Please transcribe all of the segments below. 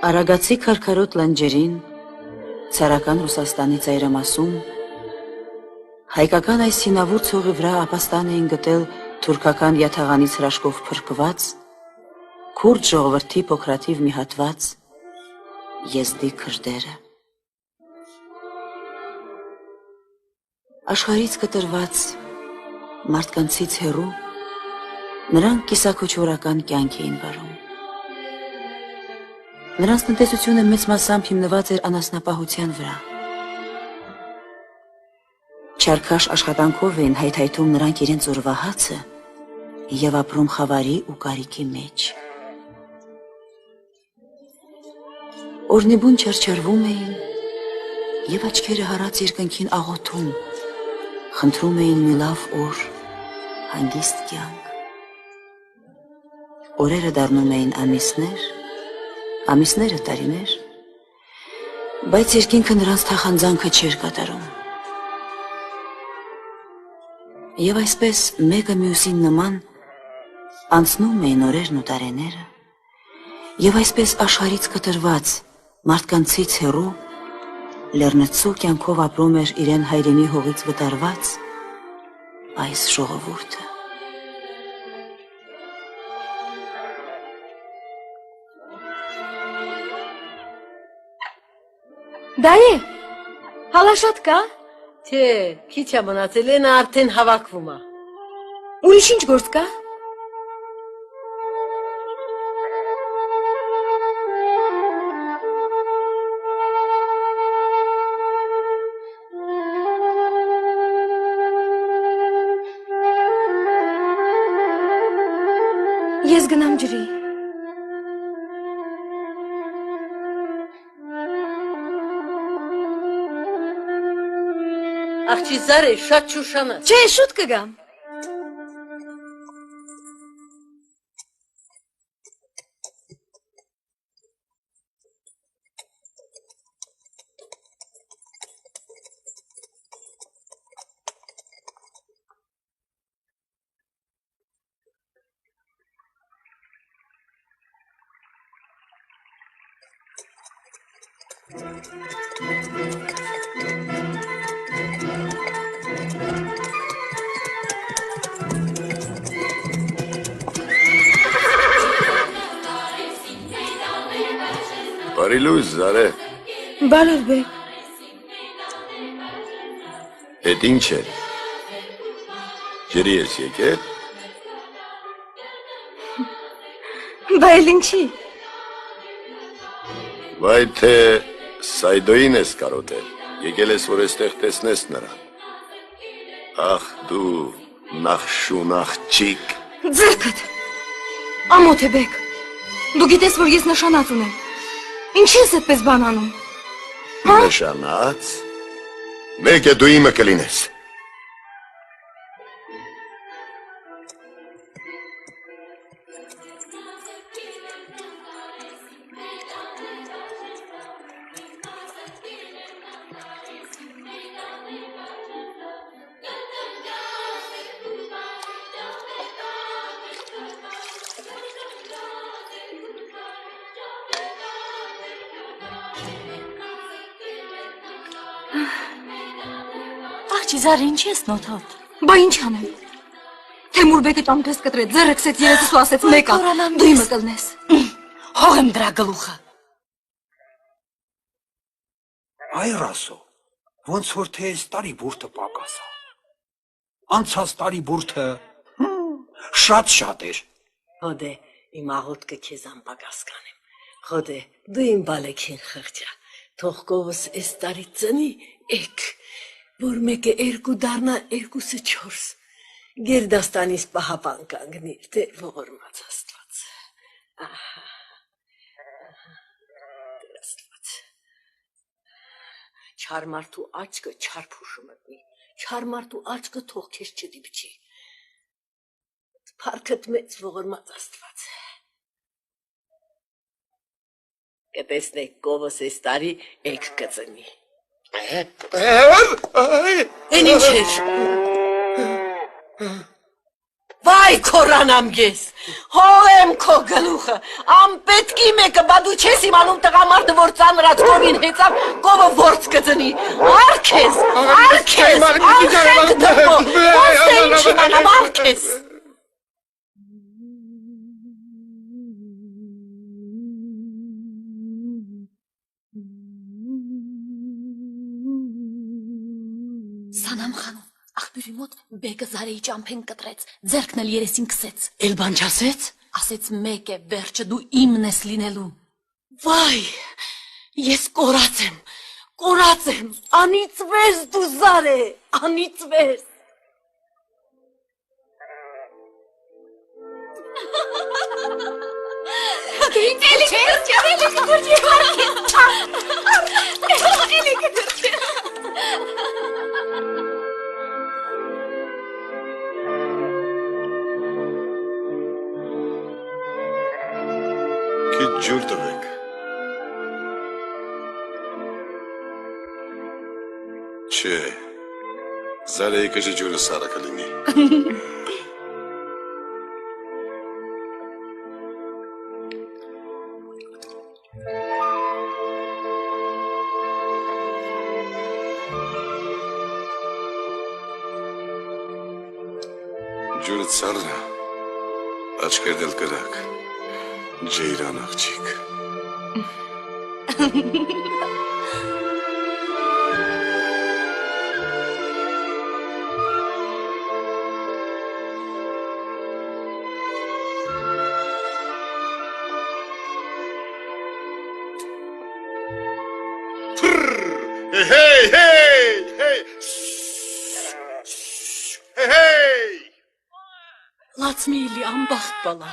Արագացի քարքարոտ լանջերին, ցարական Ռուսաստանի ծայրամասում, հայկական այս հինավուրց հողի վրա ապաստան էին գտել թուրքական յաթաղանից հրաշքով փրկված, քուրդ ժողովրդի փոքրաթիվ մի հատված եզդի քրդերը։ Աշխարհից կտրված մարդկանցից հեռու նրանք կիսաքոչորական կյանք էին վարում։ Նրանց տնտեսությունը մեծ մասամբ հիմնված էր անասնապահության վրա։ Չարքաշ աշխատանքով էին հայթայթում նրանք իրենց օրվա հացը եւ ապրում խավարի ու կարիքի մեջ։ Օրնիբուն չարչարվում էին եւ աչքերը հառած երկնքին աղոթում, խնդրում էին մի լավ օր, հանգիստ կյանք։ Օրերը դառնում էին ամիսներ, ամիսները տարիներ, բայց երկինքը նրանց թախանձանքը չէր կատարում։ Եվ այսպես մեկը մյուսին նման անցնում էին օրերն ու տարիները, եւ այսպես աշխարհից կտրված մարդկանցից հեռու լեռնցու կյանքով ապրում էր իրեն հայրենի հողից վտարված այս ժողովուրդը։ Դայե, հալաշատ կա։ Թե, քիչ է մնացել, են արդեն հավաքվում է։ Ուրիշ ինչ գործ կա։ Ես գնամ ջրի։ Աղջի Զարե, շատ շուշանա։ Չէ, շուտ կգամ։ Բարիլույս, Զարե։ Բարև բեկ։ Էդ ինչ է։ Ջրի ես եկել։ Բայց ինչի։ Վայ թե Սայդոյին ես կարոտել։ Եկել ես, որ այստեղ տեսնես նրան։ Ախ դու նախշուն աղջիկ։ Ձեռքդ։ Ամոթ է բեկ։ Դու գիտես, որ ես նշանած ունեմ։ Ինչ ես այդպես բան անում։ Նշանած։ Մեկ է դու իմը կլինես։ Զար, ինչ ես նոթոտ։ Բա ինչ անեմ։ Թեմուր բեկը տանքես կտրեց, ձեռը քսեց երեսս ու ասեց մեկա, դու իմը կլնես։ Հող եմ դրա գլուխը։ Այ Ռասո, ոնց որ թե այս տարի բուրդը պակաս է։ Անցած տարի բուրդը շատ էր։ Հոդե, իմ աղոտքը քեզ անպակաս կանեմ։ Հոդե, դու իմ բալեքին խղճա, թող կովս այս տարի ծնի էք, որ մեկը երկու դառնա, երկուսը չորս, գերդաստանից պահապան կանգնիր, թե ողորմած Աստված։ Տեր Աստված։ Չար մարդու աչքը չար փուշը մտնի, չար մարդու աչքը թող քեզ չդիպչի։ Փառքդ մեծ ողորմած Աստված։ Կտեսնեք կովս այս տարի էք կծնի։ Են ինչ էր։ Վայ, քորանամ ես։ Հողեմ քո գլուխը։ Անպետքի մեկը բա դու չես իմանում տղամարդը որ ծանրած կովին հեծավ, կովը ворց կծնի։ Արքես, արքես, արքենք դպո։ Ոնց է ինչ իմանամ, արքես։ Սանամ խանում, աղբյուրի մոտ բեկը զարեի ճամփեն կտրեց, ձերքն էլ երեսին քսեց։ Էլ բան չասեց։ Ասեց մեկ է, վերջը դու իմն ես լինելու։ Վայ, ես կորած եմ, անիծվես դու զարե, անիծվես։ Քիչ ջուր տվեք։ Չէ, Զարեի կժջուրը սարը կլինի։ Ջուրը ծառը, աչքերն էլ կրակ, ջեյրան աղջիկ։ Hey, hey, hey! Hey, hey! Լացմիլի անբախտ բալա։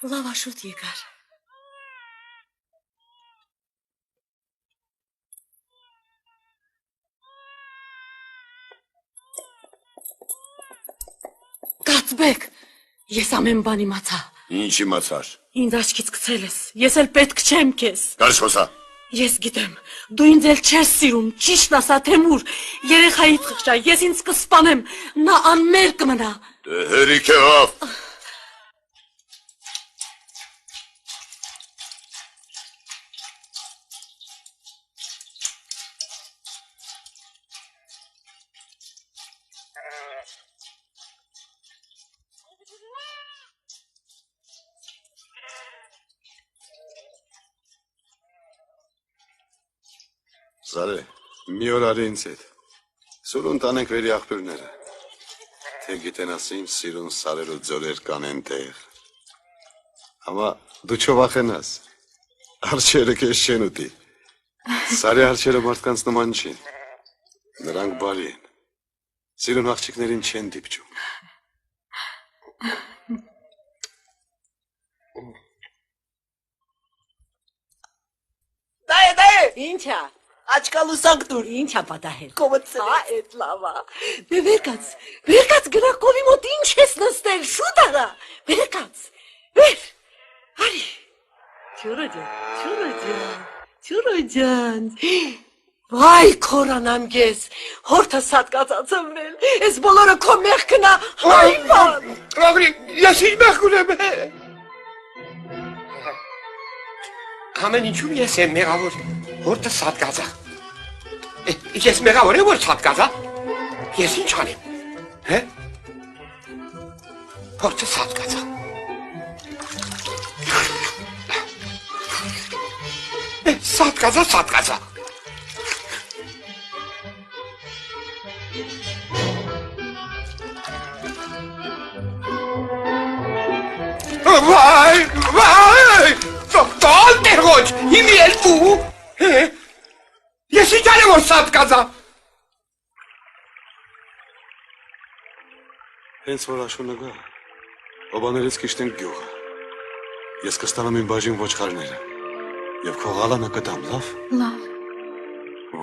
Լավաշուտ եկար։ Կացբեք, ես ամեն բան իմացա։ Ինչ իմացար։ Ինձ աչքից գցել ես, ես էլ պետք չեմ քեզ։ Կարս խոսա։ Ես գիտեմ, դու ինձ էլ չես սիրում, ճիշտն ասա Թեմուր, երեխայիդ խղճա, ես ինձ կսպանեմ, նա անմեր կմնա։ Դե հերիք եղավ։ Զարե, մի օր արի ինձ հետ, սուրուն տանենք վերի աղբյուրները, թե գիտենասին սիրուն սարեր ու ձորեր կանեն տեղ, համա դու չվախենաս, արջերը կեզ չեն ուտի, սարի արջերը մարդկանց նման չին, նրանք բարի են, սիրուն աղջիկներին չեն դիպչում։ Դայ, ինչա։ Աչկա լուսանք դուր։ Ինչա պատահել։ Կոմոցը։ Հա, էդ լավա։ Դե վերկաց գրակովի մոտ ինչ ես նստել, շուտ արա։ Վերկաց։ Վեր։ Արի։ Չուրո ջան։ Վայ, քորանամ ես, հորթը սատկացածմրել, ես բոլորը քո մեղքնա, հայվան։ Ռագրի, ես ինչ մեղք ունեմ։ Ամեն ինչում ես եմ մեղավոր, հորտը սատկացա։ Ես մեղավոր եմ, որ սատկացա։ Ես ինչ անեմ, հորտը սատկացա։ Սատկացա։ Վայ, տալ տերոջ, իմի էլ դու, ես ինչ անեմ, որ սատկացա։ Հենց որ աշունը գա, օբաներից կիշտենք գյուղը, ես կստանամ իմ բաժին ոչխարները, և քո ղալանը կտամ, լավ։ Լավ։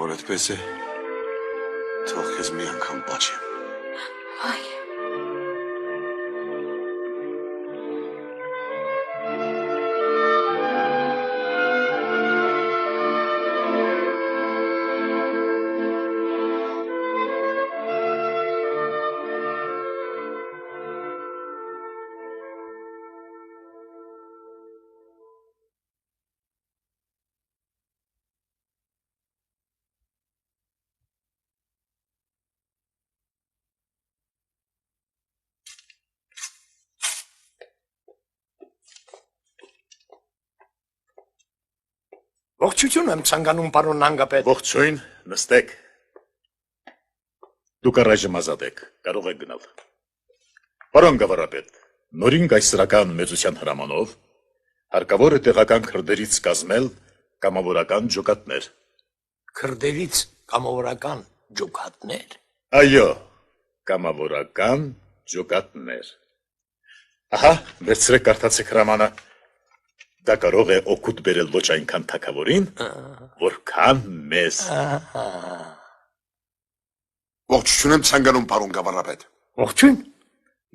Որ այդպես է, թող քեզ մի անգամ պաչեմ։ Վայ։ Ողջույն եմ ցանկանում պարոն նահանգապետ։ Ողջույն, նստեք։ Դուք առայժմ ազատ եք, կարող եք գնալ։ Պարոն գավառապետ, նորին կայսրական մեծության հրամանով հարկավոր է տեղական քրդերից կազմել կամավորական ջոկատներ։ Քրդերից կամավորական ջոկատներ։ Այո, կամավորական ջոկատներ։ Ահա, վերցրեք կարդացեք հրամանը։ Դա կարող է օգուտ բերել ոչ այնքան թագավորին, որքան մեզ։ Ողջույն եմ ցանկանում պարոն գավառապետ։ Ողջույն։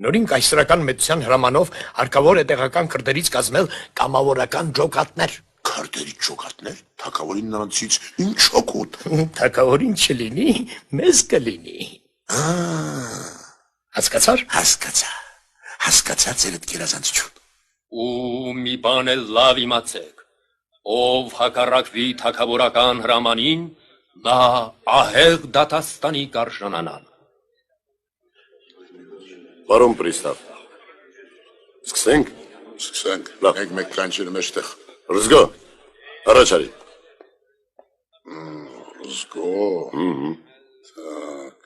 Նորին կայսրական մեծության հրամանով հարկավոր է տեղական քրդերից կազմել կամավորական ջոկատներ։ Քրդերի ջոկատներ, թագավորին նրանցից ինչ օգուտ։ Թագավորին չլինի, մեզ կլինի։ Հասկացար։ Հասկացա ձերդ գերազանցություն։ Ու մի բան էլ լավ իմացեք, ով հակառակվի թագավորական հրամանին, նա ահեղ դատաստանի կարժանանան։ Պարոն պրիստավ, սկսենք։ Լավ, մեկ կանչիր մեջտեղ։ Ռզգո, առաջ արի։ Ռզգո։ Так.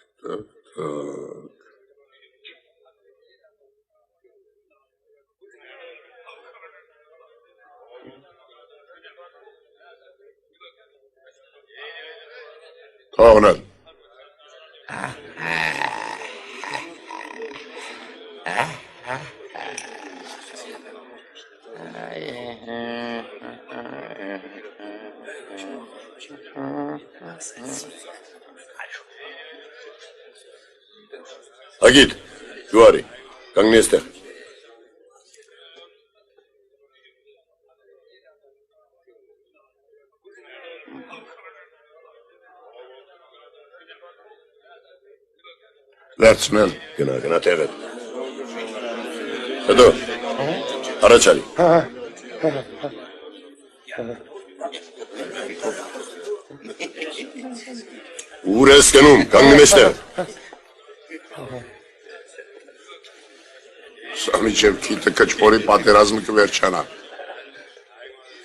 Թողնել։ Ագիտ, դու արի, կանգնի այստեղ։ Վերցնել, գնա տեղդ։ Հետո, առաջ արի։ Ուր ես գնում, կանգնի այստեղ։ Սա միջև քիթը կճվորի պատերազմը կվերջանա։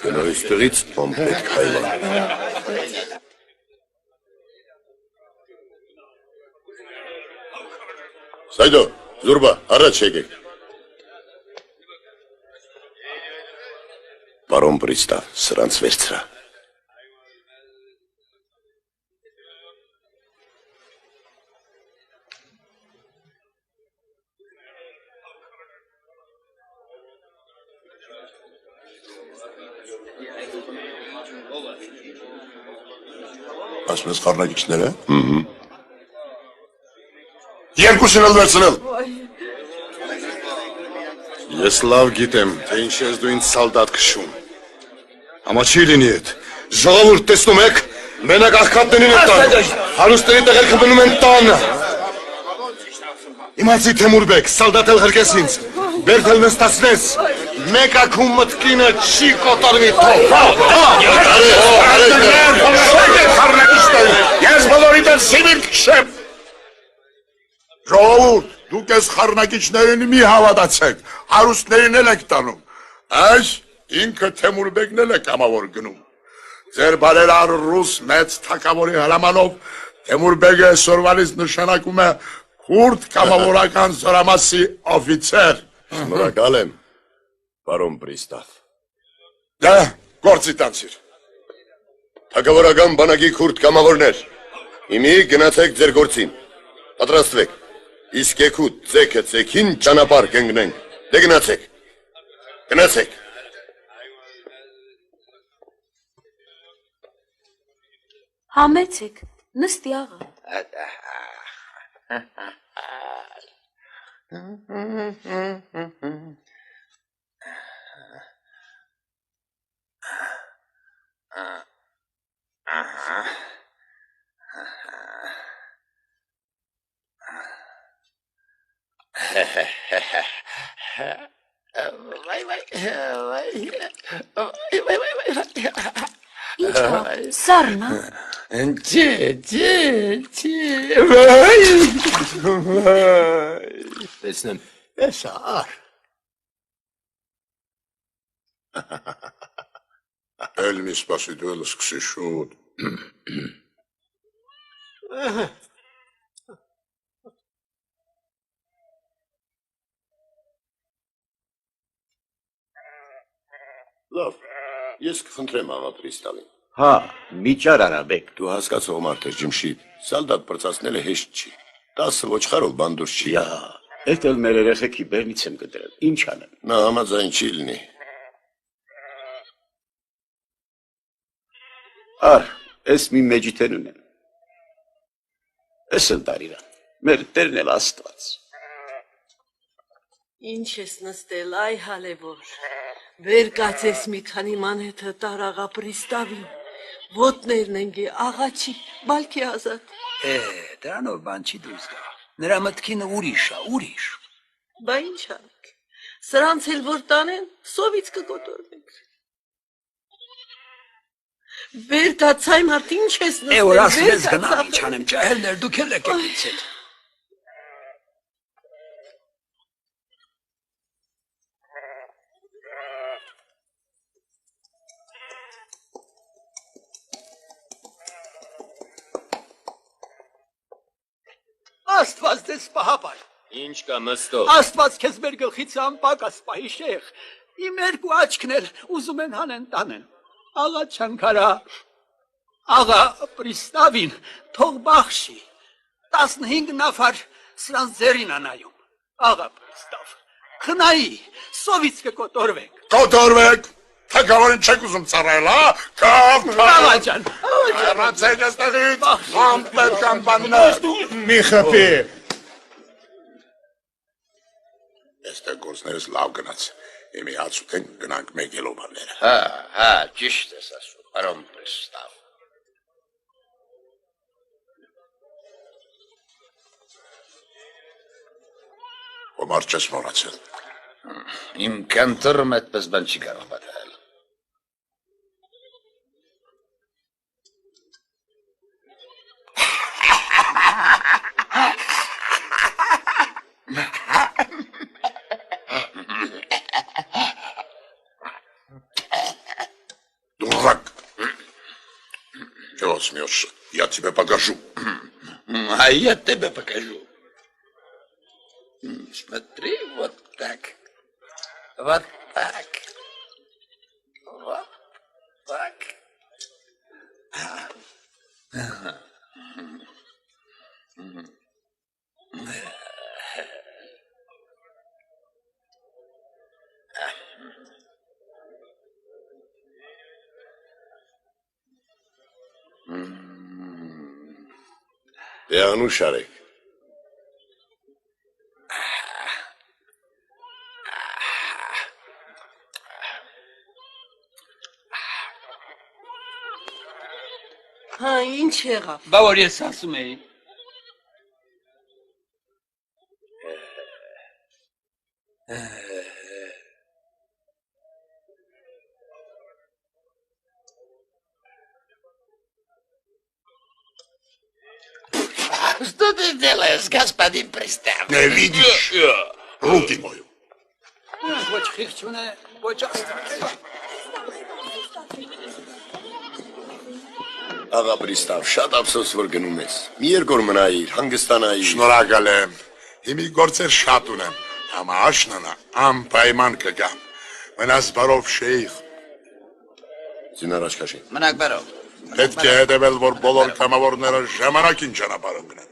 Գնա այստեղից, ում պետք հայլա։ Սայդո, զուրբա, առաջ եկեք։ Պարոն պրիստավ, սրանց վերցրա։ Ասում ես խառնակիչները։ Երկուսին էլ վերցնել։ Ես լավ գիտեմ, թե ինչ ես դու ինձ սալդատ քշում։ Ամա չի լինի էդ։ Ժողովուրդ տեսնում եք, մենակ աղքատներին են տանում։ Հարուստների տեղերքը մնում են տանը։ Իմացի Թեմուրբեկ, սալդատել ղրկես ինձ, բերդել նստացնես, մեկ ակում մտքինը չի կոտորվի թող։ Ես բոլորի պես սիվիրտ քշեմ։ Ժողովուրդ, դուք ես խառնակիչներին մի հավատացեք, հարուստներին էլ եք տանում։ Այս ինքը Թեմուրբեկն էլ է կամավոր գնում։ Ձեր բարերար ռուս մեծ թագավորի հրամանով Թեմուրբեկը այսօրվանից նշանակում է քուրդ կամավորական զորամասի օֆիցեր։ Շնորհակալ եմ, պարոն պրիստավ։ Դա գործի տանցիր։ Թագավորական բանակի քուրդ կամավորներ, իմի գնացեք ձեր գործին, պատրաստվեք, իսկ եկուտ ձեքը ձեքին ճանապարհ կընկնենք, դե գնացեք, գնացեք։ Համեցեք, նստի աղա։ Ինչ սառնա։ Տեսնեմ, ես ար։ Էլ մի սպասի դու էլ սկսի շուտ։ Լավ, ես կխնդրեմ աղա Պրիստավին։ Հա, միջար արաբեք։ Դու հասկացող մարդ ես ջմշիդ, սալդատ պրծացնելը հեշտ չի։ 10 ոչխարով բանդուր չի։ Յա, էդ էլ մեր երեխեքի բերնից եմ գտրել։ Ինչ անեմ։ Նա համաձայն չի լինի։ Ար, ես մի մեջիթեն ունեմ։ Ես ընտարիրա, մեր տերն էլ աստված։ Ինչ ես նստել, այ հալևոր։ Վեր կացես մի քանի մանեթը տար աղա Պրիստավին։ Ոտներն ենգե աղաչի, բալքի ազատ։ Դրանով բան չի դուրս գա։ Նրա մտքինը ուրիշ է, ուրիշ։ Բա ինչ անենք։ Սրանց էլ որ տանեն, սովից կգոտորվենք։ Վեր կացայ մարդ ինչ ես նստել, Որ ասես գնամ ինչ անեմ, ջահելներ դուք էլ եկեք ինձ հետ։ Աստված դες պահապար։ Ինչ կա Մըստո։ Աստված քեզ մեր գլխից անպակաս պահի շեխ։ Իմ երկու աչքն էլ ուզում են հանեն տանեն։ Աղա Չանկարա, աղա Պրիստավին թող բախշի։ 15 նավար սրանց ձերին անայում։ Աղա Պրիստավ, խնայի, սովից կկոտորվենք։ Կոտորվեք, թագավորին չեք ուզում ծառայել, հա? Կավ, Աղա ջան, Հեռացեք այստեղից, անպետք անբաններ։ Մի խփի։ Այստեղ գործներս լավ գնաց։ Իմի հաց ուտենք, գնանք մեկ ելոբանները։ Հա, ճիշտ ես ասում, պարոն Պրիստավ։ Ոմար չես մորացել։ Իմ կանտորում այդպես բան չի կարող պատահել։ Дурак! Чего смеешься? Я тебе покажу. А я тебе покажу. Смотри, вот так. Вот так. Вот так. Դեանու շարեք։ Հա, ինչ եղավ։ Բա որ ես ասում էի։ Что ты делаешь, господин Пристав? Не видишь? Руки мою. Ոչ խիղճուն է, ոչ աստված։ Աղա Պրիստավ, շատ ափսոս որ գնում ես։ Մի երկու օր մնայիր, հանգստանայիր։ Շնորհակալ եմ։ Հիմի գործեր շատ ունեմ։ Համա աշնանա անպայման կգամ։ Մնաս բարով շեյխ։ Զինար աչքաշի։ Մնաք բարով։ Պետք է հետևել, որ բոլոր կամավորները ժամանակին ճանապարհ ընկնեն։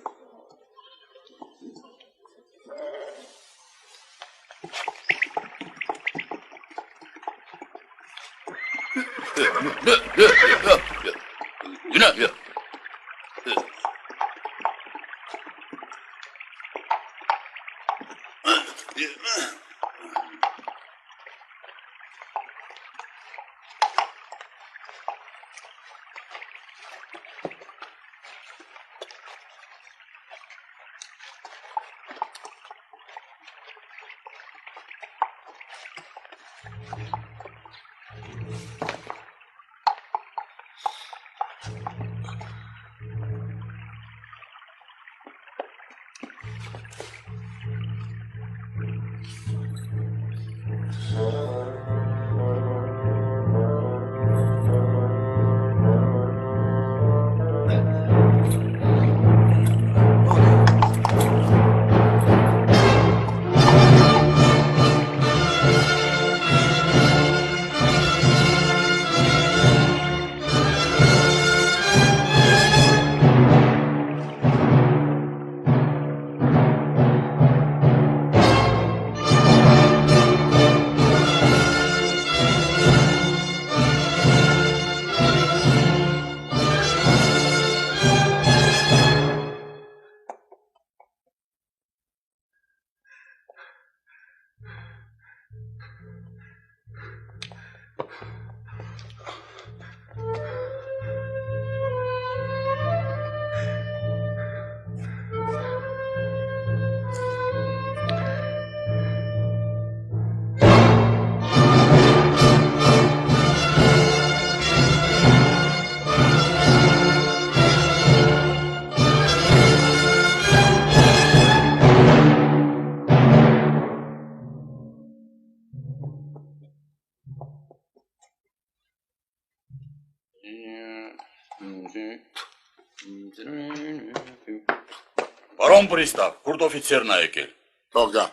Պարոն պրիստավ, քուրդ օֆիցերն ա եկել։ Թող գա։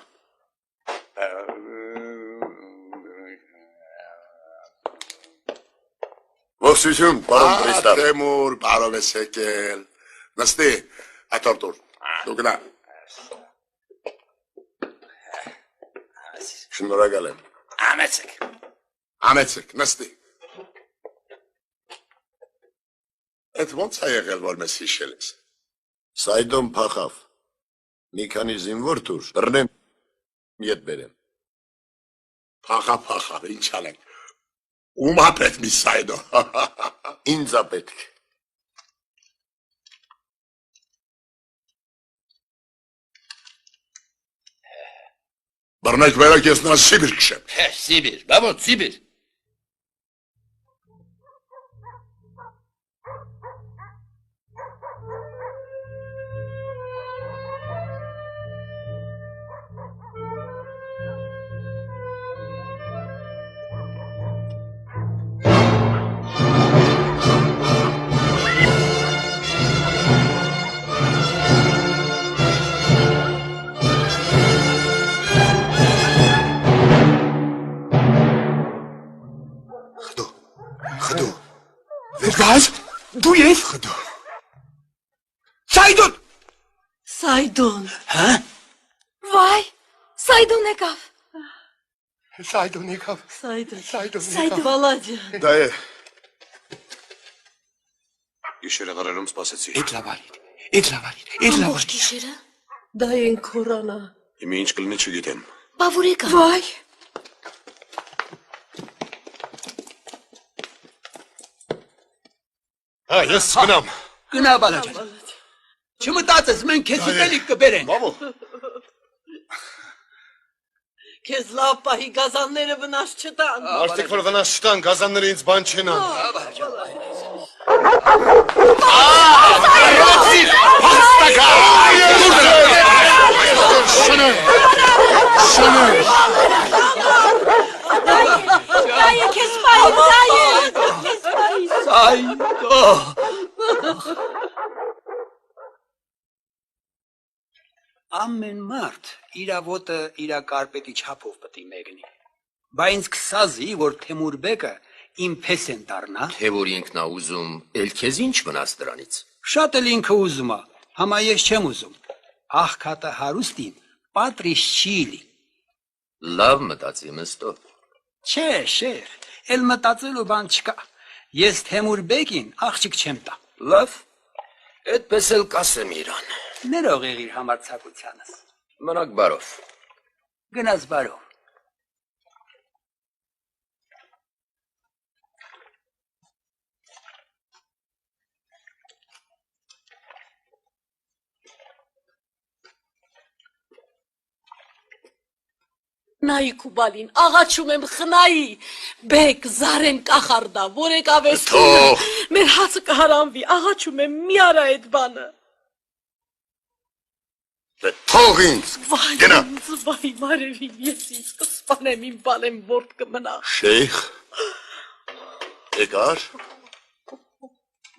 Ողջույն, պարոն պրիստավ։ Թեմուր, բարով ես եկել։ Նստի, աթորտուր։ Դու գնա։ Շնորհակալ եմ։ Ամեցեք, նստի։ Այդ ոնց է եղել, որ մեզ հիշել ես։ Սայդոն փախավ։ Մի քանի զինվոր դուր, բռնեմ, ետ բերեմ։ Փախավ, ինչ անենք։ Ում ապետ մի Սայդո։ Ինձ ա պետք։ Բռնեք վերակ ես նրա Սիբիր քշեմ։ Սիբիր, բաբոտ, Սիբիր։ Դու ես։ Սայդոն։ Սայդոն։ Հա։ Վայ, Սայդոն եկավ։ Սայդոն, Վալաջան։ Դա է։ Գիշերը վարելում սպասեցի։ Էդ լավարիր։ Ամբողջ գիշերը։ Դա են քորանա։ Հիմա ինչ կլինի չգիտեմ։ Բա որ եկա։ Վայ, Հա, ես գնամ։ Գնա բալաջան։ Չմտածես, մենք քեզ ուտելիք կբերենք։ Բաբո։ Քեզ լավ պահի գազանները վնաս չտան։ Արդյոք որ վնաս չտան, գազանները ինձ բան չեն անում։ դայը քեզ պահի, Սայդո։ Ամեն մարդ իրավոտը իր կարպետի չափով պետք է մեկնի։ Բայց քսազի, որ Թեմուր բեկը իմ պես են դառնա։ Թե որ ինքն ա ուզում, էլ քեզ ինչ մնաց դրանից։ Շատ էլ ինքը ուզում է, համա ես չեմ ուզում։ Աղքատը հարուստին պատրիշ չի լի։ Լավ մտածի Մըստո։ Չէ, շեր, էլ մտածելու բան չկա։ Ես Թեմուր բեկին աղջիկ չեմ տա։ Լավ, այդպես էլ կասեմ իրան։ Ներող եղիր համարձակությանս։ Մնաք բարով։ Գնաս բարով։ Նայի Կուբալին, աղաչում եմ խնայի, բեք, զարեն կախարդա, որ եկավ ես տունը, մեր հացը կհարանվի, աղաչում եմ, մի արա այդ բանը։ Դե թող ինձ, գնա։ Վայ, մարևին, ես ինձ կսպանեմ, իմ բալեմ ворդ կմնա։ Շեյխ։ Եկար։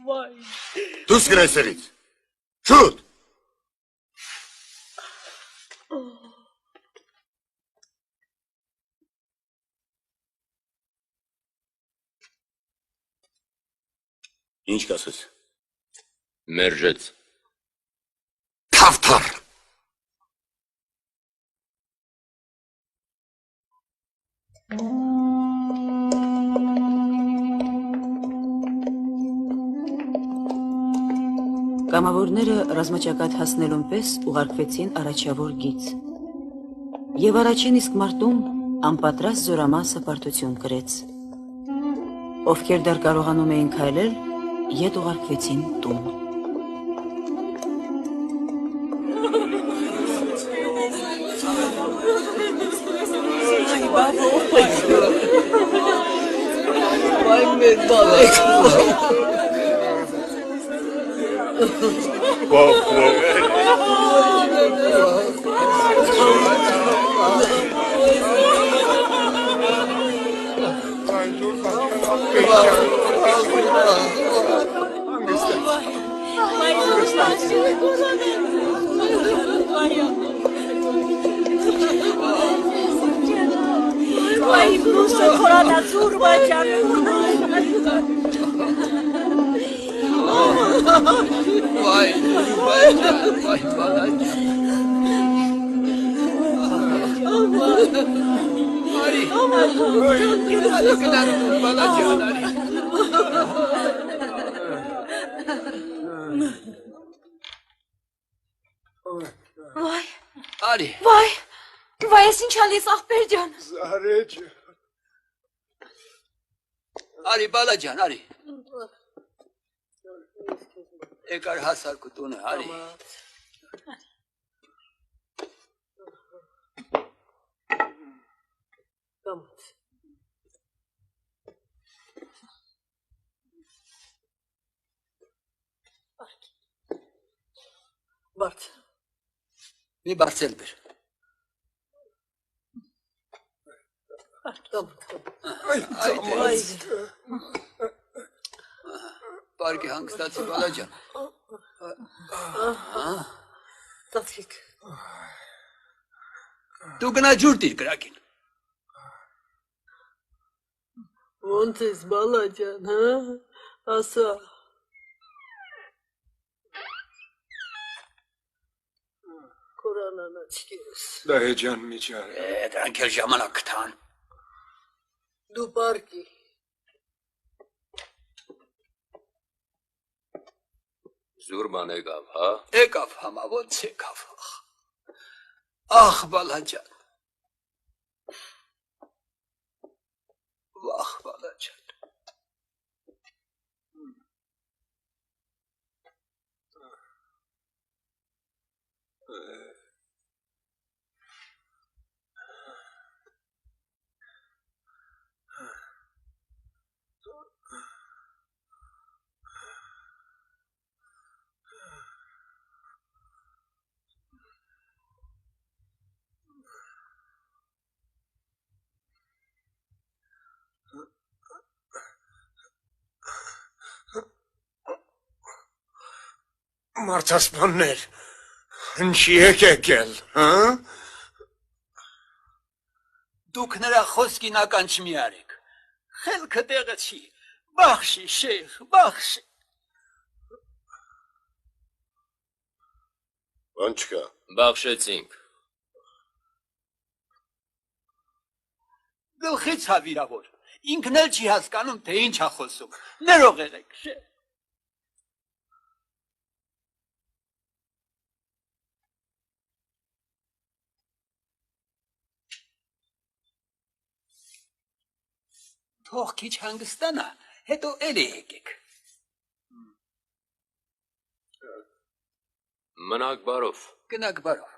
Վայ։ Դուրս գնա այստեղից։ Շուտ։ Ինչ կասես։ Մերժեց։ Թավթար։ Կամավորները ռազմաճակատ հասնելուն պես ուղարկվեցին առաջավոր գիծ։ Եվ առաջին իսկ մարտում անպատրաստ զորամասը պարտություն կրեց։ Ովքեր դեռ կարողանում էին քայլել, ետ ուղարկվեցին տուն։ Վայ, մեր բալեք, Անգստը։ Vay Musa Korana Zurbacanım. Vay balacan, vay balacan. Ari, hadi gidelim balacan Ari. Vay, Ari, vay. Vay esin çalıyız Ahbercan. Zareci. Ari balacan Ari. Ekar hasar kutunu Ari. Tamam. Bart. Bir barsel bir. Tamam. Haydi. Barki hangstati balacan. Tatlık. Tu gına jurtir krakin. Montes Balacan ha? Asa. Kur'an'ına çıkıyoruz. Dahecan miçare. Tranquil jaman aktan. Du parki. Zurban egav ha? Ekaf hama vot ekaf. Ah balacan. Vah balacan. Martaspanner. Nşiyeke gel. Ha? Duk nera khoski nakanç miyarek. Xelk değetçi. Baxşi şeyh, baxşi. Ոնչկա։ Բախշեցինք։ Գլխից հավիրավոր։ Ինքն էլ չի հասկանում, թե ինչ է խոսում։ Ներող եղեք, շեյխ։ Թող քիչ հանգստանա, հետո էլի եկեք։ Մնաք բարով։ Գնաք բարով։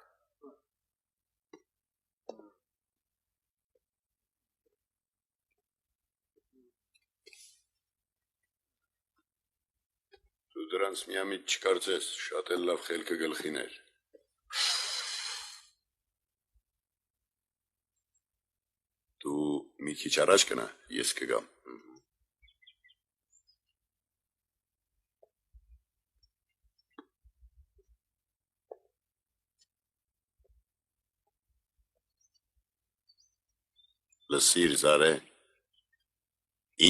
Դու դրանց միամիտ չկարծես, շատ էլ լավ խելքը գլխիներ։ Դու մի քիչ առաջ գնա, ես կգամ։ Լսիր Զարե,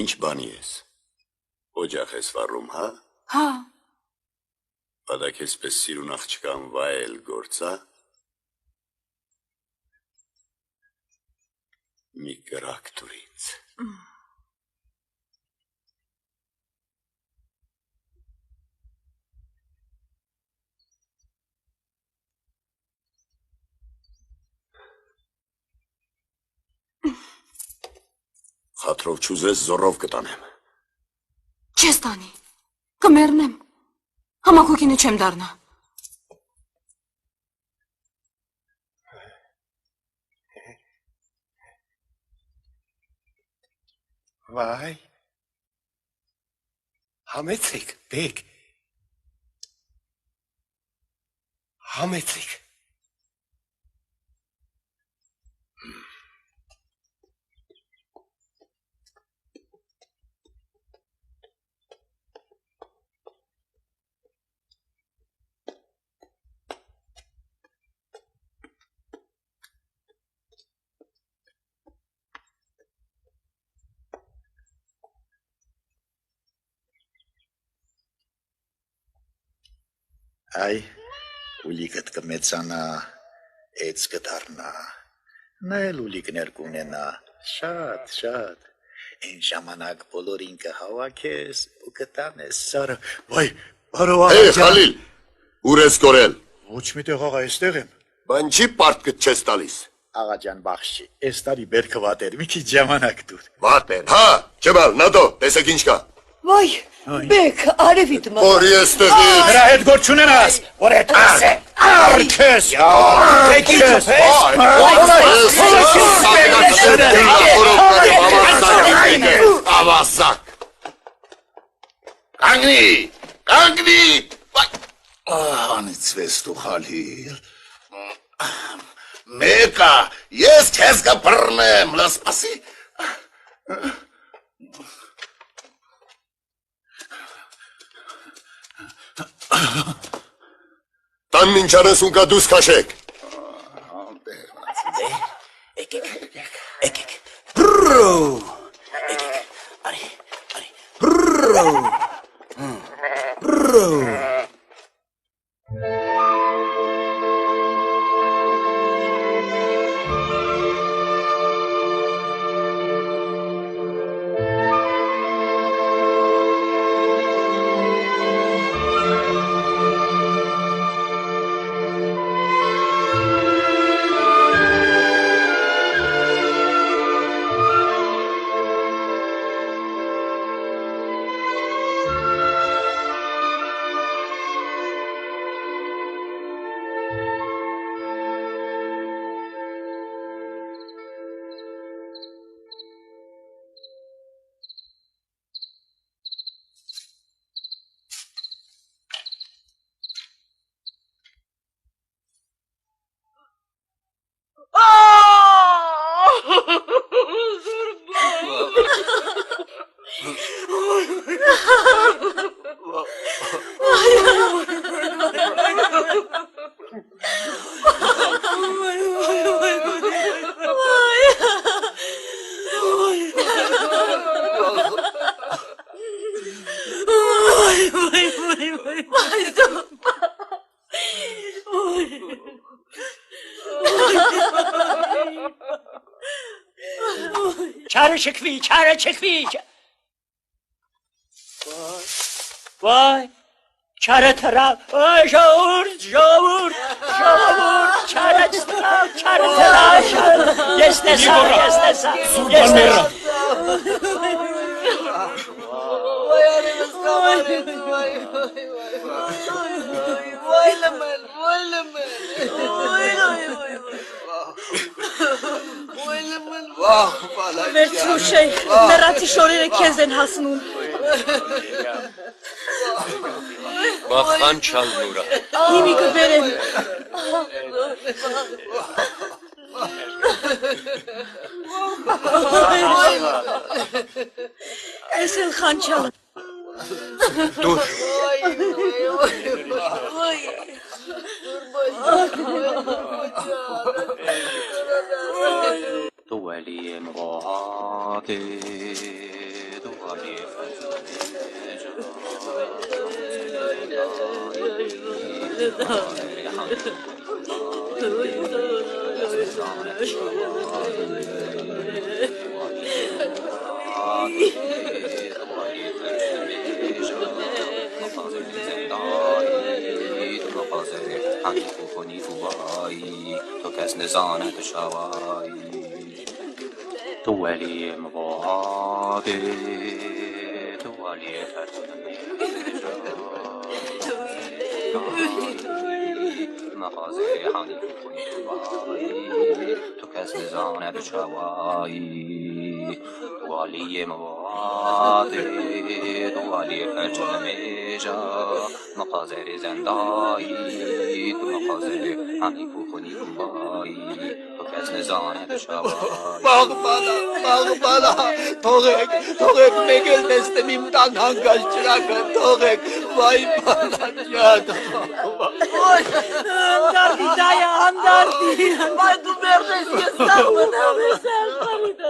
ինչ բանի ես, օջախ ես վառում, հա? Հա, Բադակ եսպես սիրուն աղջկան վայել գործա, մի կրակ տուրից։ Խատրով չուզես զորով կտանեմ։ չես տանի, կմեռնեմ, համակոկինը չեմ դառնա։ Vay. Համեցեք, բեկ։ Համեցեք։ Այ ուլիկդ կմեծանա, էց կդառնա, նայել ուլիկներ կունենա, շատ, այն ժամանակ բոլորին կհավաքես ու կտանես սարը, վայ, բարով Հե, Խալիլ, ուր ես կորել։ Ոչ միտեղ աղա, էստեղ եմ։ Բան չի պարտքդ չես տալիս։ Աղա ջան բախշի, այս տարի բերքը վատեր, մի քիչ ժամանակ դուր։ Վատեր, հա, չբալ, նադո, տեսեք ինչ կա։ Վայ, բեք, արևիտ մա։ Որ ես տեղից։ Նրա հետ գործ չունենաս, որ այդ ասե, արքես, Ավազակ։ Կանգնի, Անիծվես դու Խալիլ։ Մեկա, ես քեզ կբռնեմ, լսպասի։ Տան մինչ արենսուն կա դուս քաշեք։ Եկեք։ Բրո։ Եկեք։ Արի։ Բրո։ Çare çekvi. Vay. Çare tara. Ay şavur. Çare tara. Yesnesa. Sultan Merra. Vay anamız kabarıyordu, vay. Vay lemen. Vah falan. Վերցրուշեյ, մեռացի շորերը քեզ են հասնում։ Բախան չալ նուրա։ Հիմի կբերեմ։ Ես էլ խանչալ։ Դուր։ تو ولی مقاطع تو ولی تو کس نزانت شوایی تو ولی مواده تو ولی مغازه حالی کنی تو کس نزانت شوایی تو ولی مواده تو ولی فرجن میجا مغازه زندایی تو مغازه حالی کنی تو کس نزانت شوایی Bağbala, Toğek megel destemimden hangaç çırakı, Toğek, vay bana cadım. Andardi daya, andardi. Vay tu merdes que salmana besar parita.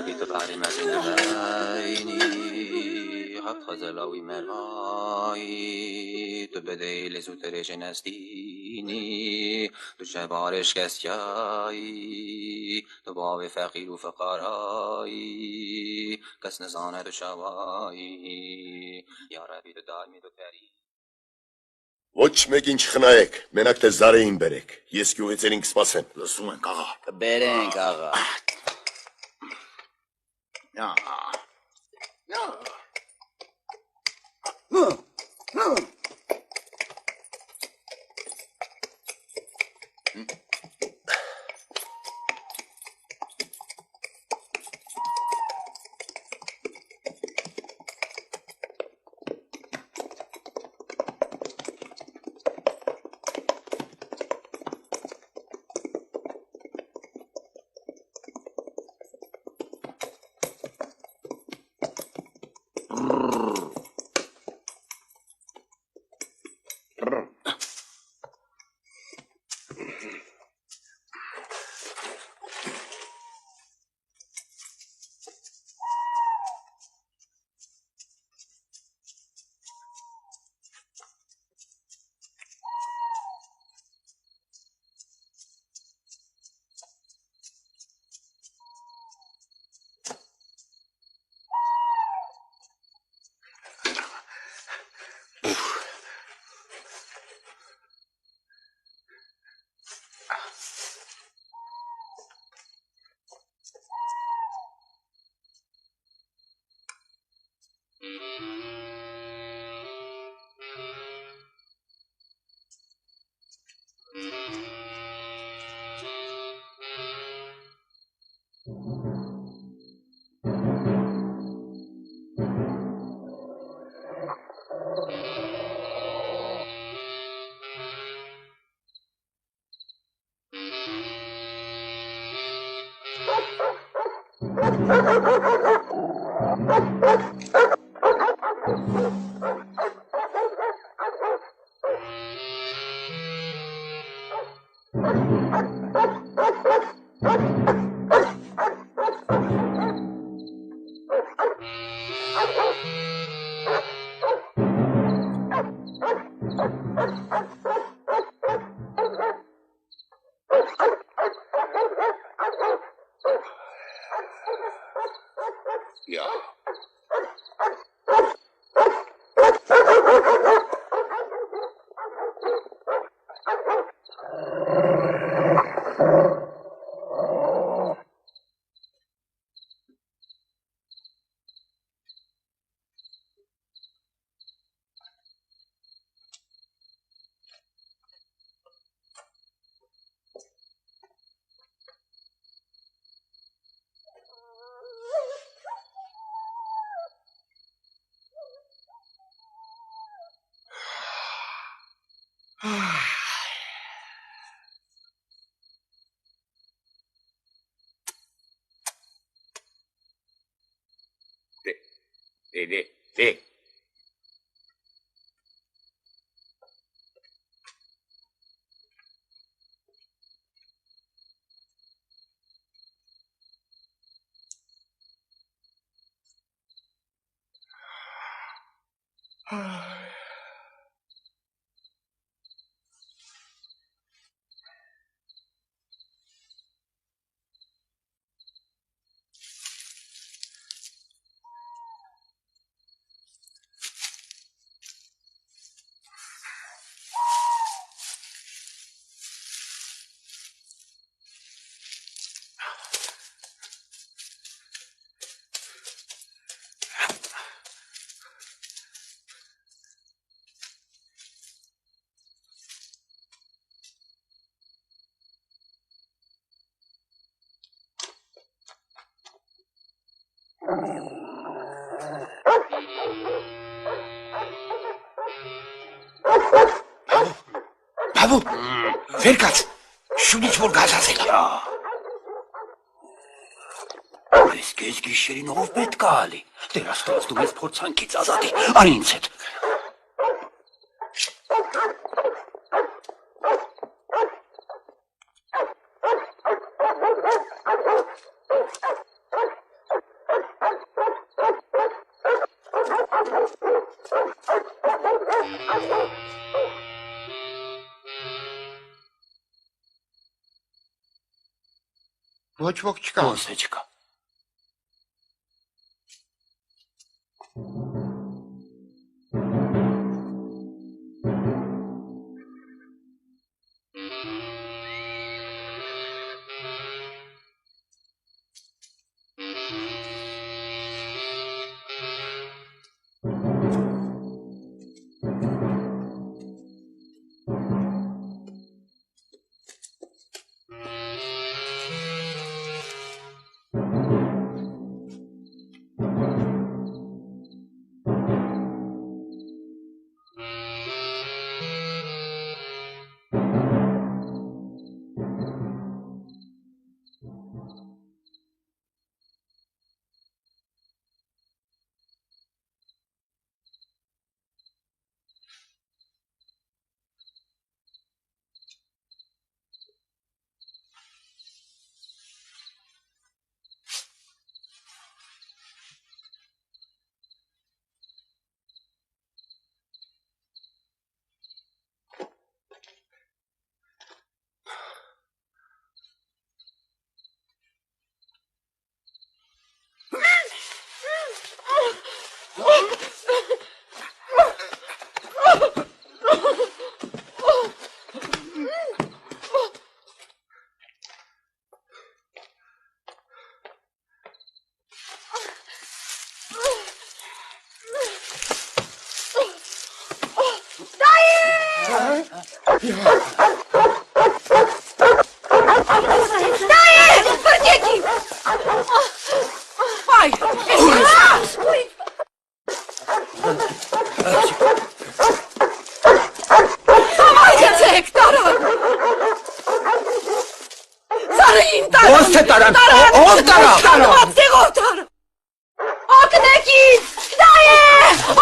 ربي تطاري ما زين حق خزلاوي مرماي تبدي لزوتر جنستيني تجبارش كسياي تباوي فقير وفقراي كس نزانه تشواي يا ربي تدارمي تكري Ոչ մեկին չխնայեք, մենակ թե զարեին բերեք, ես գյուղիցերին կսպասեմ։ Լսում ենք աղա։ Կբերենք աղա։ Де. Բաբու, վեր կաց, շունից որ գազացել է։ Ես կեզ գիշերին ով պետք է ալի, դեր աստված դու մեզ փորձանքից ազատի, արի ինձ հետ։ Ոչ ոք չկա։ Ոնց է չկա։ Ոնց է տարան։ Ո՞վ տարավ։ Ո՞վ տարավ։ Օգնեցին։ Դայե։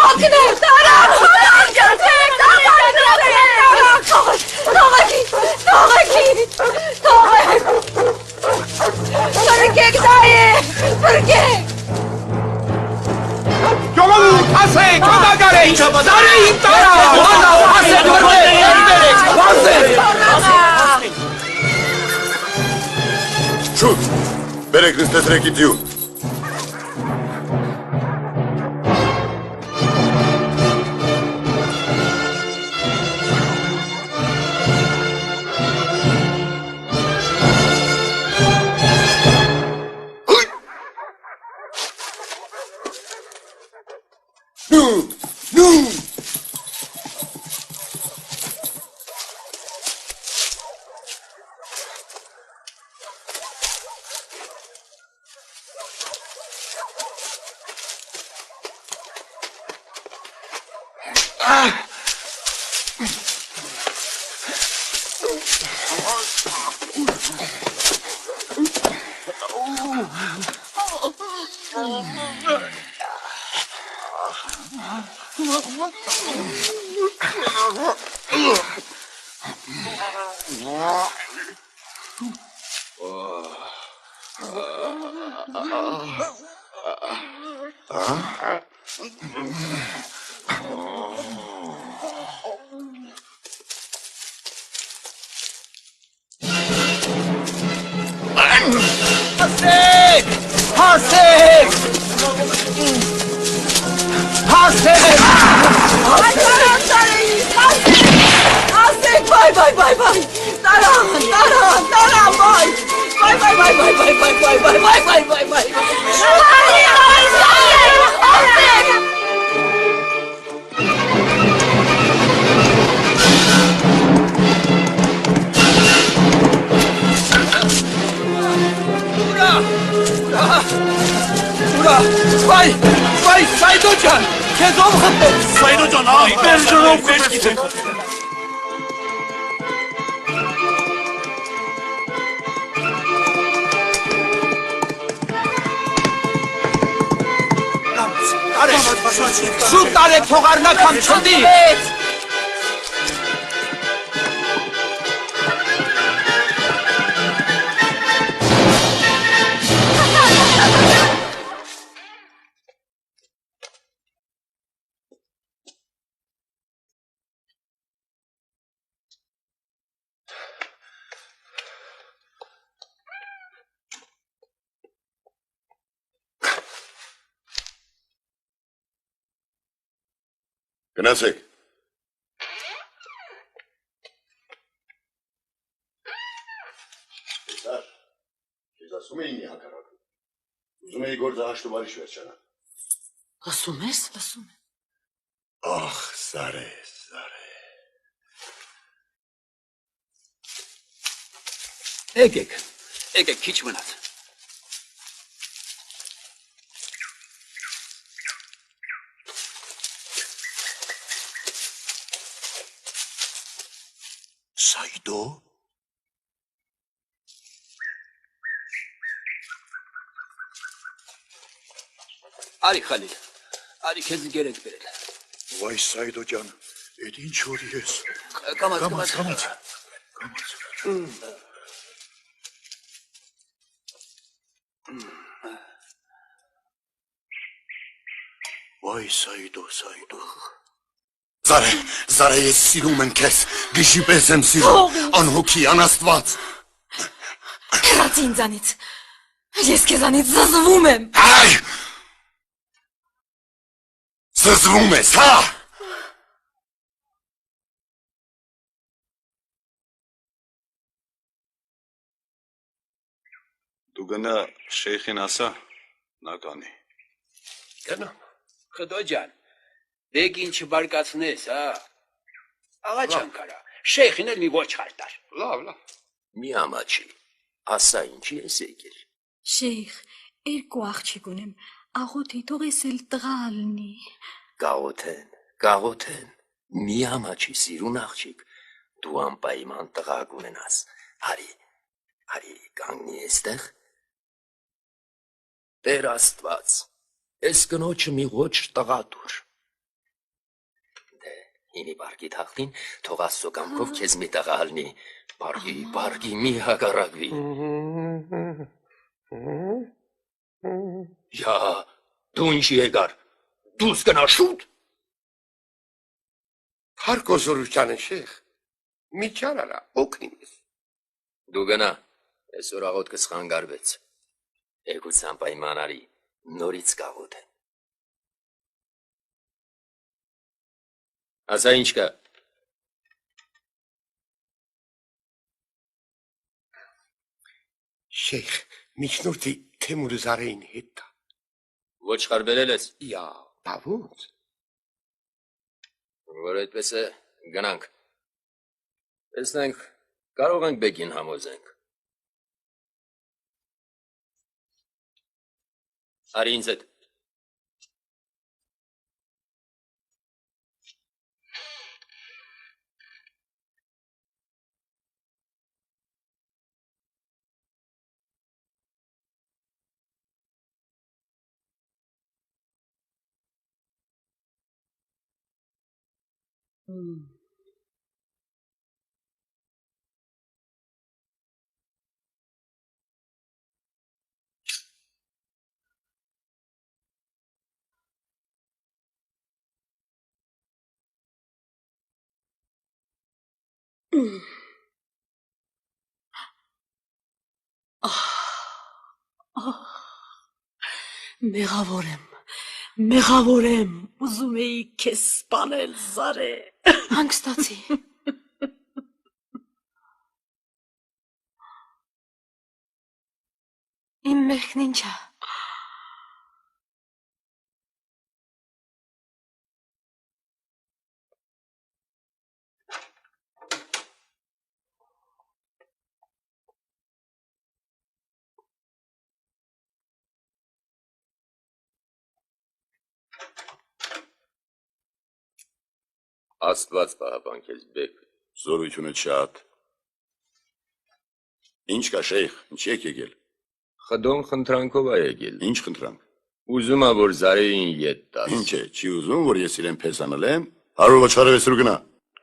Օգնեք տարավ։ Օգնեցեք տարավ։ Թողեք։ Բրկեք դայե։ Բրկեք։ Ժողովուրդ, ասեք, օդագարեք։ Դարեին տարավ։ Ասեք, բրկեք։ Շուտ, բերեք նստեցրեք իդյուն։ Շուտ տարեք, թող առնակ համ չնդի։ Գնացեք։ Տեսար, ես ասում էի մի հակառակը։ Ուզում էի գործը հաշտուվարի շվերջանա։ Ասում ես, ասում եմ։ Ախ, Զարե, Զարե։ Եկեք, քիչ մնաց։ Սայդո։ Արի Խալիլ, արի քեզ գերեկ բերել։ Վայ Սայդո ջան, այդ ինչ որ ես։ Կամաց։ Վայ Սայդո, Սայդո։ Զարե, ես սիրում եմ քեզ, գիշի պես եմ սիրում, անհոգի, անաստված։ Հեռաց ինձանից, ես քեզանից զզվում եմ։ Այ, զզվում ես, հա։ Դու գնա շեյխին ասա, նա կանի։ Գնամ, Խդո ջան, դեկ ինչ բարկացնես, հա։ Աղա Չանկարա, շեյխին էլ մի ոչ հարտար։ Լավ։ Մի ամաչի, ասա ինչի ես եկել։ Շեյխ, երկու աղջիկ ունեմ, աղոթի թող ես էլ տղա լինի։ Գաղոթեն, մի ամաչի սիրուն աղջիկ, դու անպայման տղա կունենաս, հարի կանգնի էստեղ։ Տեր Աստված, ես կնոջը մի ոչ տղա դուր։ Ինի բարգի թախտին, թող Աստծո կամքով քեզ մի տղա լինի, բարգի մի հակառակվի։ Յա, դու ինչի եկար, դուս կնա շուտ։ Հարկոզորությանը շեխ, միջան արա, օգնիմես։ Դու գնա, այսօր աղոթքս խանգարվեց։ Եկուցան պայմանարի, նորից կաղոթեն։ Ասա ինչ կա։ Շեխ, միջնորդի Թեմուրը Զարեին հետ է։ Ոչ խարբերել ես։ Յա, բա ոնց։ Որ այդպես է, գնանք։ Տեսնենք, կարող ենք բեկին համոզենք։ Արի ինձ հետ։ Մեղավոր եմ, ուզում էի քեզ սպանել, Զարե։ Հանգստացի։ Իմ մեղքն ինչ է։ Աստված պահապանքես բեք։ Զորությունը շատ։ Ինչ կա շեյխ, ինչ եք եկել։ Խդոն խնդրանքով է եկել։ Ինչ խնդրանք։ Ուզում է, որ Զարեին ետ տաս։ Ինչ է, չի ուզում, որ ես իրեն փեսանել եմ։ Հարու ոչխարը վեսրու գնա։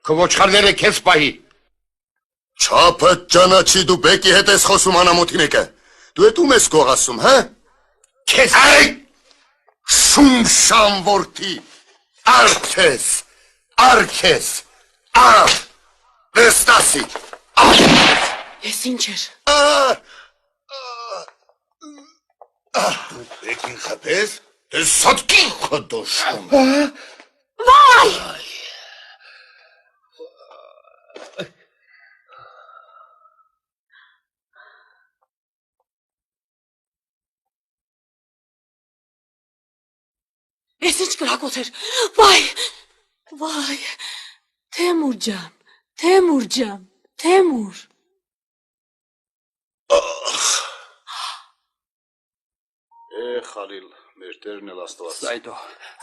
Քո ոչխարները քեզ պահի։ Չափը ճանաչի դու բեկի հետ ես խոսում անամոթին եկը։ Դու էդ ում ես գողասում, հա։ Քեզ Այ շունշան որդի։ Արքես, վեստասի, Ես ինչ էր։ Բեկին խպես, դες սատկին խդոշում։ Վայ! Ես ինչ կրակոց էր։ Վայ, վայ, Թեմուր ջան, Թեմուր ջան, Թեմուր։ Խալիլ, մեր տերն էլ Աստված։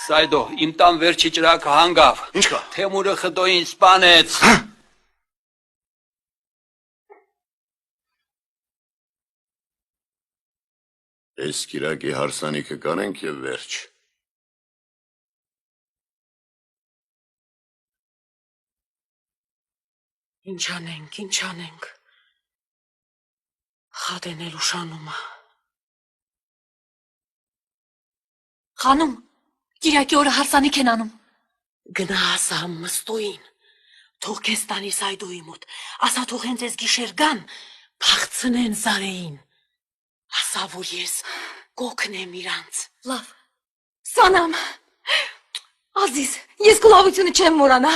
Սայդո, իմ տան վերջի ճրակը հանգավ։ Ինչ կա։ Թեմուրը խդոին սպանեց։ Այս կիրակի հարսանիքը կանենք եւ վերջ։ Ինչ անենք։ Խադեն էլ ուշանումը։ Խանում, Կիրակի օրը հարսանիք են անում։ Գնա ասա Մստոյին, թող քեզ տանի Սայդոյի մոտ, ասա թող հենց ես գիշեր գան, փախցնեն Զարեին, ասա որ ես կօգնեմ իրանց։ Լավ, Սանամ, Ազիզ, ես գլավությունը չեմ մորանա։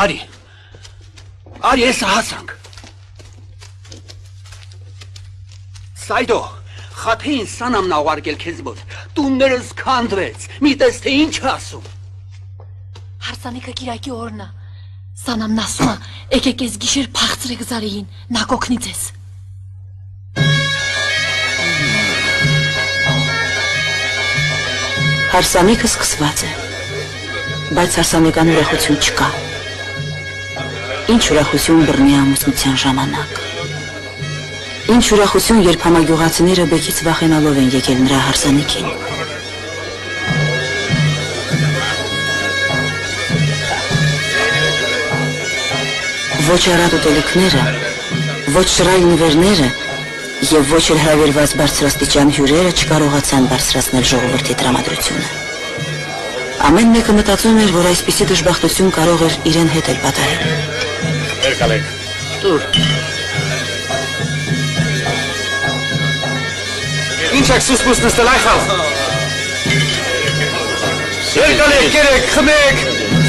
Արի, ես հասանք։ Սայդո, խաթեին Սանամն աղարգել քեզ մոտ, տուններս քանդվեց, մի տես թե ինչ ասում։ Հարսանիքը Կիրակի օրն է, Սանամն ասում է, եկեք ես գիշեր փախցրեք Զարեին, նա կօգնի ձեզ։ Հարսանիքը սկսված է, բայց հարսանեկան ուրախություն չկա։ Ինչ ուրախություն բռնի ամուսնության ժամանակ։ Ինչ ուրախություն, երբ համագյուղացիները բեկից վախենալով են եկել նրա հարսանիքին։ Ոչ առատ ուտելիքները, ոչ շռայլ նվերները և ոչ էլ հրավիրված բարձրաստիճան հյուրերը չկարողացան բարձրացնել ժողովրդի տրամադրությունը։ Ամեն մեկը մտածում էր, որ այսպիսի դժբախտություն կարող էր իրեն հետ էլ պատահել։ Երկալեք, Տուր։ Ինչ եք սուսպուս նստել այ խալ։ Երկալեք, կերեք, խմեք,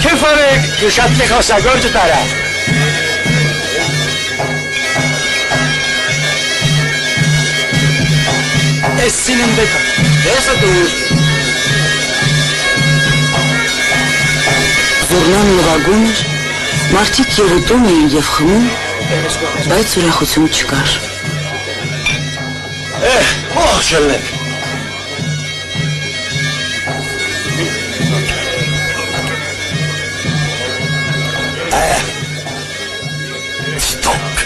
քեֆ արեք, շատ տեխոսագործ տարա։ Ես սինեմ դեկա, եսը դուր։ Զուռնան նվագում էր, մարդիկ և ուտում էին և խմում, բայց ուրախություն չկար։ Ողջ ելնեք։ Stop.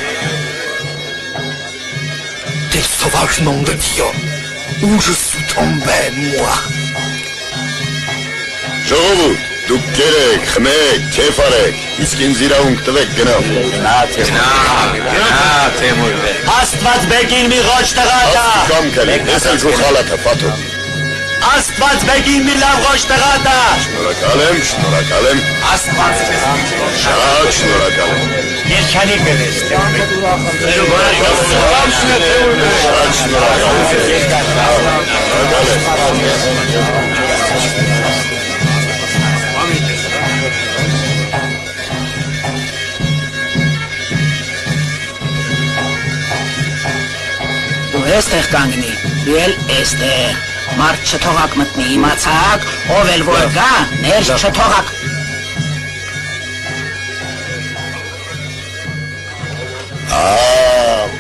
Des sauvages noms de Dieu, où je suis tombé, moi. Ժողովուրդ, դուք կերեք, խմեք, քեֆ արեք, իսկ ինձ իրավունք տվեք գնալ։ Գնա, Թեմուր բեկ։ Աստված բեկին մի ղոչ տղա տա։ Կամ կլի, ես էլ քո խալաթը պատու։ Աստված բեկին մի լավ ղոչ տղա տա։ Շնորհակալ եմ։ Աստված քեզ։ Շատ շնորհակալ եմ։ Երջանիկ եղես։ Շատ Դու էստեղ կանգնի, դու էլ էստեղ, մարդ չթողակ մտնի, իմացաք, ով էլ որ գա, ներս չթողակ։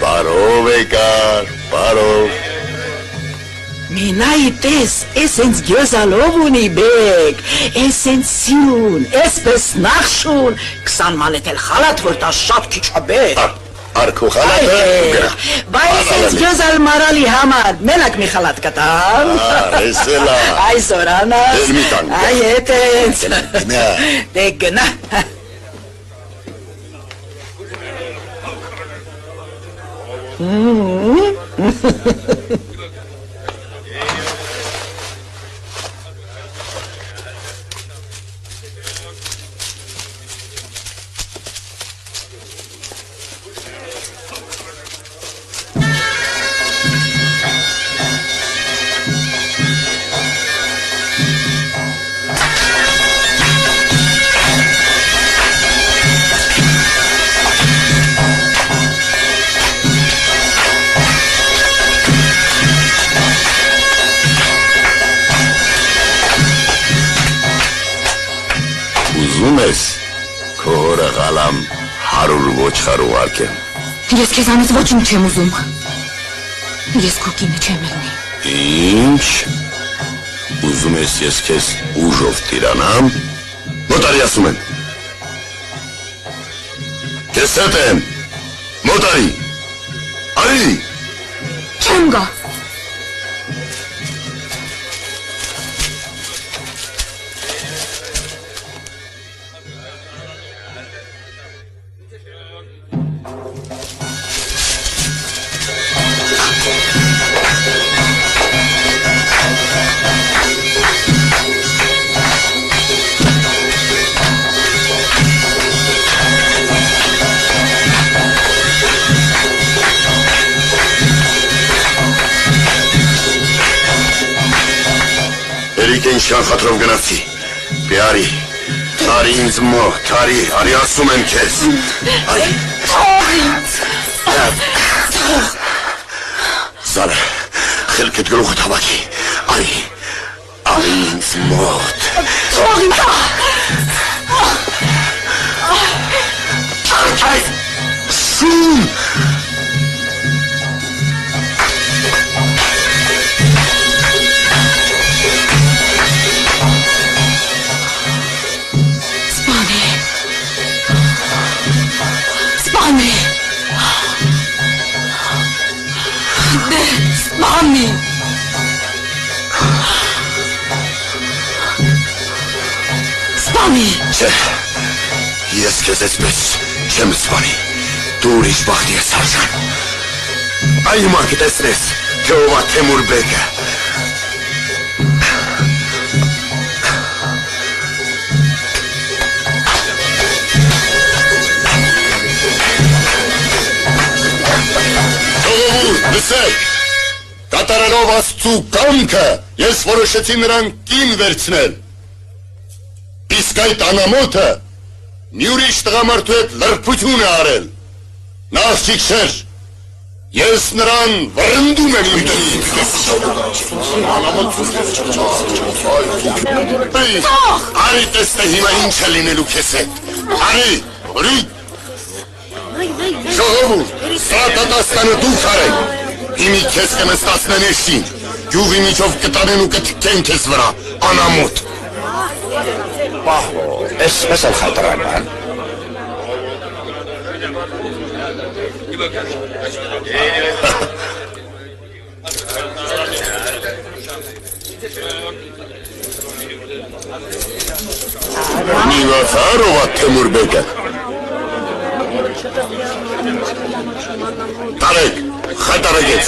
Բարով եկար, բարով։ Մինայի տես, էսենց գյոզալով ունի բեք, էսենց սիրուն, էսպես նախշուն, 20 մանետ էլ խալատ, որ տա շատ քիչ բեք։ Արքու խալատը գրա։ Բա էսենց գյոզալ մարալի համար, մենակ մի խալատ կտամ։ Էսելա։ Այ զորանա, Դեր մի տանք։ այ էտենց։ Գնա։ Դե գնա։ ուզում ես քո հորը Ղալամ 100 ոչխար ուղարկեմ։ Ես քեզանից ոչինչ չեմ ուզում։ Ես քո կինը չեմ ելնի։ Ինչ։ Ուզում ես ես քեզ ուժով տիրանամ։ Մոտարի ասում եմ։ Քեզ հետ եմ։ Մոտարի։ Արի։ Չեմ գա։ Երիկեն շան խատրով գնացի, բիարի, տարի ինձ մոհ, տարի, արի ասում եմ քեզ, արի, Զարը, խելքդ գլուխդ հավաքի, արի, արի ինձ մոտ, շուն, Սպանի։ Սպանի։ Չէ, ես քեզ այսպես չեմ սպանի, դու ուրիշ բախտի ես արժան, այ հիմա կտեսնես, թե ով է Թեմուր բեկը, լսեք, կատարելով Աստծու կամքը, ես որոշեցի նրան կին վերցնել, իսկ այդ անամոթը մի ուրիշ տղամարդու հետ լրբություն է արել, նա աղջիկ չէր, ես նրան վռնդում եմ իմ տնից, արի տեսնե հիմա ինչ է լինելու քեզ հետ, արի, ուրի, ժողովուրդ, սա դատաստանը դուք արեք, իմի քեզ կնստացնեն էշին, գյուղի միջով կտանեն ու կթքեն քեզ վրա, անամոթ։ Պահո, այսպես էլ խատրական։ Նիվացարով է Թեմուր բեկը։ Տարեք, խատարագեց։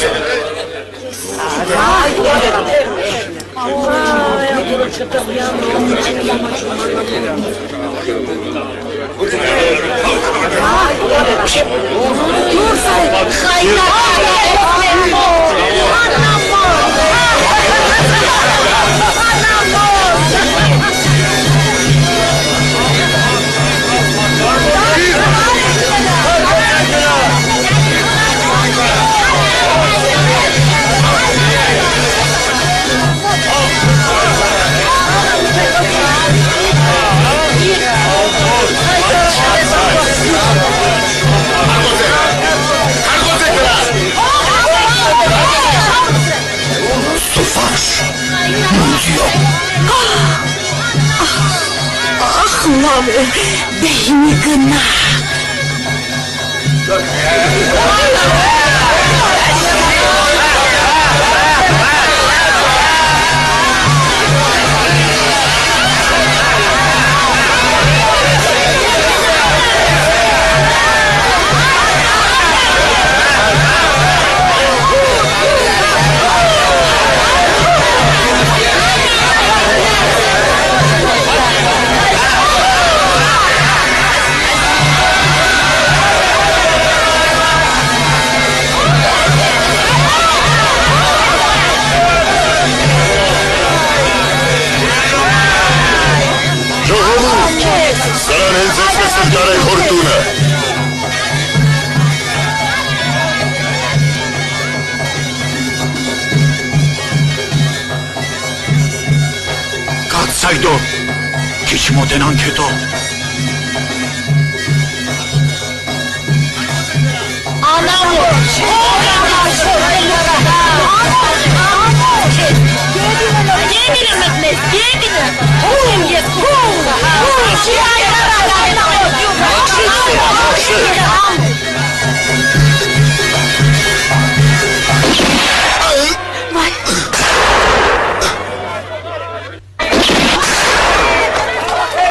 Ախլավը բեհնի գնա քիչ մոտենանք հետո։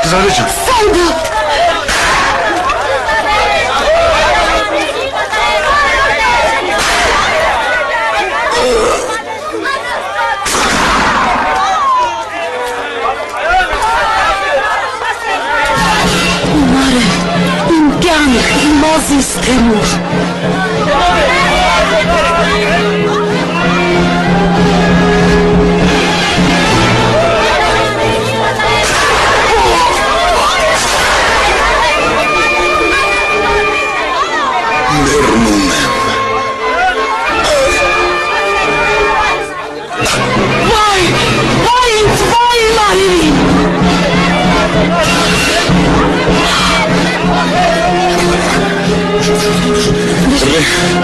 Zarıcığım. Mozis Temur.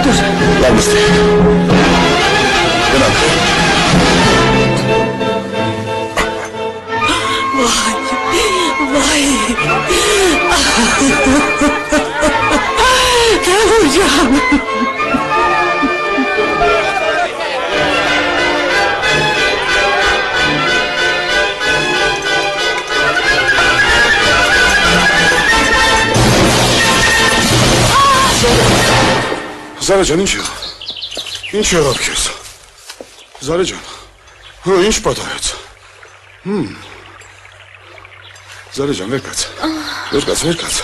Dur. Lan mısın? Gel abi. Vay. Temurcan. Zarıcan, ինչ եղավ քեզ։ Zarıcan, ինչ պատահեց։ Zarıcan, վեր կաց։ Վեր կաց։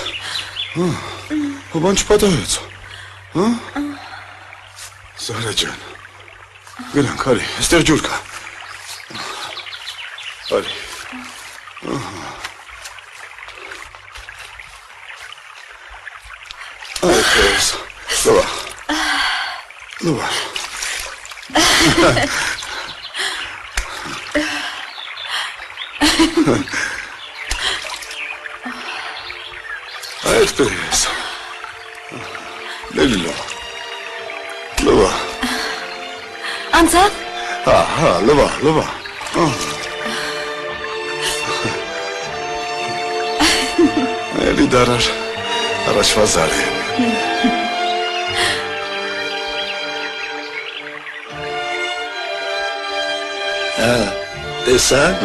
Բան չպատահեց։ Zarıcan։ Գրանք, արի, այստեղ ջուր կա։ Արի։ Այ քեզ։ Լավա։ Լավա։ Այդպես։ Լելի լավա։ Լավա։ Անցավ։ Հա, լավա։ Էլի դարար առաջվա զարի։ Տեսակ։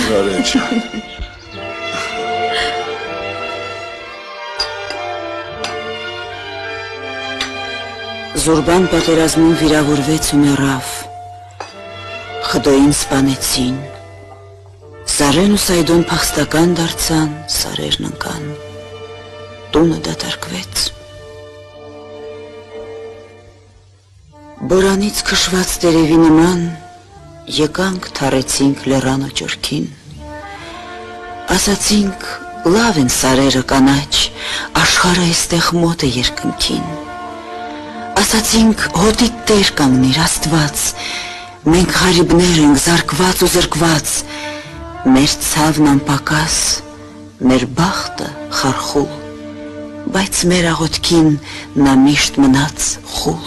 Զարենչ։ Զուրբան պատերազմում վիրավորվեց ու մեռավ, խդոին սպանեցին, Սարեն ու Սայդոն փախստական դարձան, սարերն ընկան, տունը դատարկվեց։ Բորանից քշված տերևի նման եկանք թարեցինք լեռան ու ճորքին, ասացինք լավ են սարերը կանաչ, աշխարհը այստեղ մոտ է երկնքին, ասացինք հոտի տեր կանգնիր Աստված, մենք ღարիբներ ենք զարկված ու զրկված, մեր ցավն անպակաս, մեր բախտը խարխուլ, բայց մեր աղոթքին նա միշտ մնաց խուլ։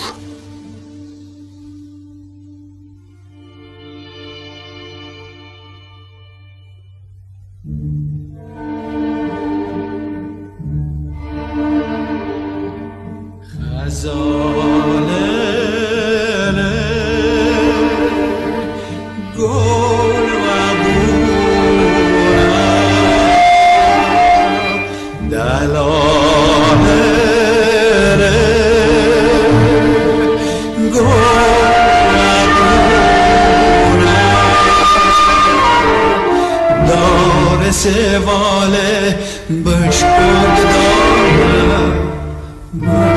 Sevale bışkırdı da